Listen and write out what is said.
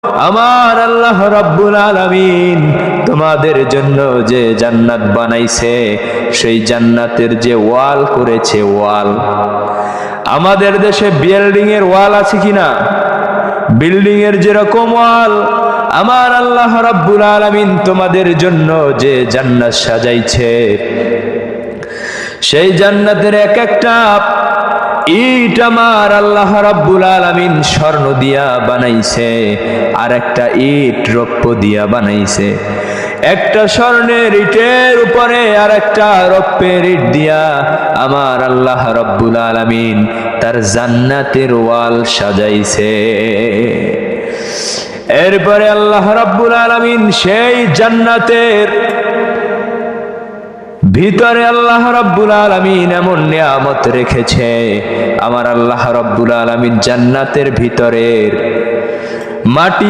আমার আল্লাহ রাব্বুল আলামিন তোমাদের জন্য যে জান্নাত বানাইছে, সেই জান্নাতের যে ওয়াল করেছে, ওয়াল, আমাদের দেশে বিল্ডিং এর ওয়াল আছে কিনা? বিল্ডিং এর যেরকম ওয়াল, আমার আল্লাহ রাব্বুল আলামিন তোমাদের জন্য যে জান্নাত সাজাইছে, সেই জান্নাতের এক একটা ইট আমার আল্লাহ রাব্বুল আলামিন স্বর্ণ দিয়া বানাইছে, আর একটা ইট রৌপ্য দিয়া বানাইছে। একটা স্বর্ণের ইটের উপরে আর একটা রৌপ্যের ইট দিয়া আমার আল্লাহ রাব্বুল আলামিন তার জান্নাতের ওয়াল সাজাইছে। এরপরে আল্লাহ রাব্বুল আলামিন সেই জান্নাতের ভিতরে আল্লাহ রাব্বুল আলামিন এমন নিয়ামত রেখেছে, আমার আল্লাহ রাব্বুল আলামিন জান্নাতের ভিতরের মাটি